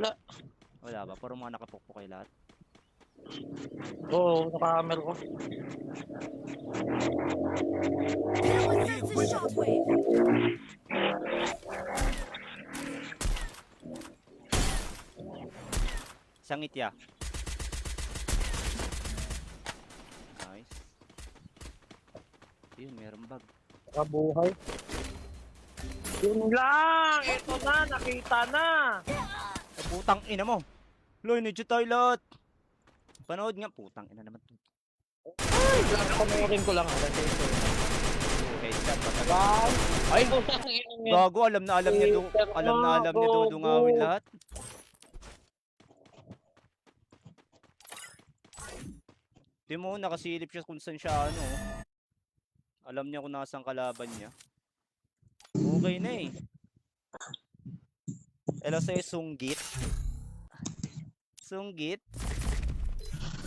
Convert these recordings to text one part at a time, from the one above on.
wala. Wala ba? Puro mga nakapukpok kayo lahat. Oo, naka-hammer ko. Isang itya. Nice. Yun, meron bag. Nakabuhay. Yun lang! Ito na! Nakita na! Ay, putang ina mo! Loy, medyo tayo lahat! Panood nga, putang ina naman. Ay! Panoorin ko lang. Headshot, patag. Wow! Ay! Putang ina yan. Gago, alam na alam niya dudungawin lahat. Di mo, nakasilip siya kung saan siya ano. Alam niya kung nasaan kalaban niya. Okay na eh. Hello sa'yo, Sunggit. Sunggit.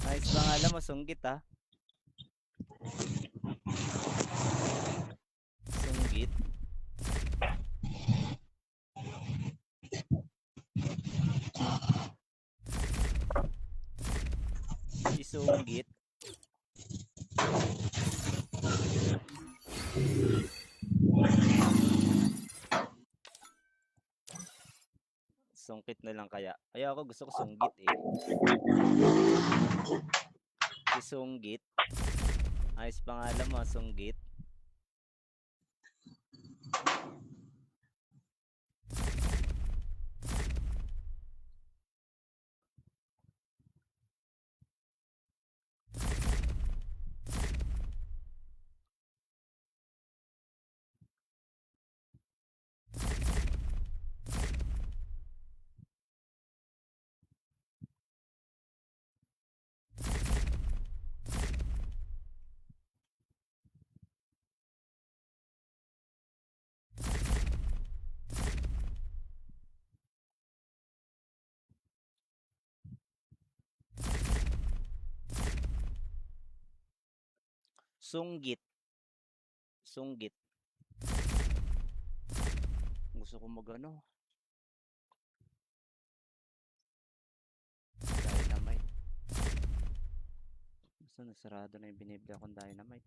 Nice pangalan mo, Sunggit ha. Sunggit. Si Sunggit. Sungkit na lang kaya. Ay ako gusto ko Sunggit eh. Si Sunggit. Ayos pangalan mo, Sunggit. Sunggit. Sunggit. Gusto ko magano. Dynamite. Basta nasarado na yung binibili akong dynamite.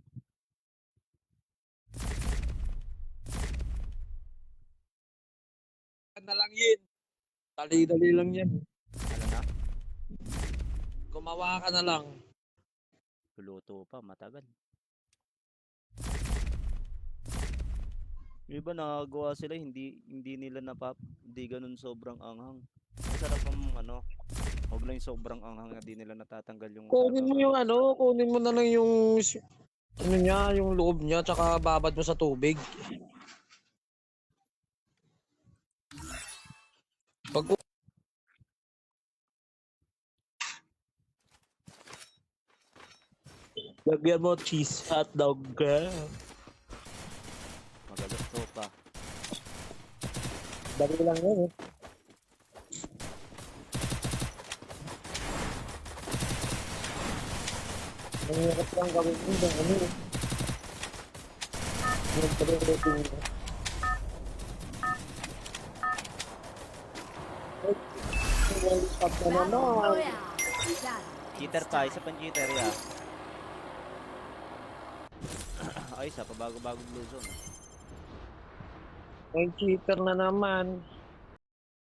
Na lang yun. Dali-dali lang yan. Ano na? Gumawa ka na lang. Luluto pa, matagal. Yung iba nakagawa sila, hindi nila hindi ganun sobrang anghang. Masarap ang ano, huwag lang yung sobrang anghang na di nila natatanggal yung Kunin mo yung ano, kunin mo na lang yung ano niya, yung loob niya, tsaka babad mo sa tubig. Pag lagyan mo cheese hotdog. magalas to pa. Dali lang yun eh. Nangyakot lang gawin mo ng ano eh. Yung pag-rating mo. Ay, stop na naman. Cheater pa, isa pang cheater ya. Ay, isa pa bago-bago blue zone. May cheater na naman.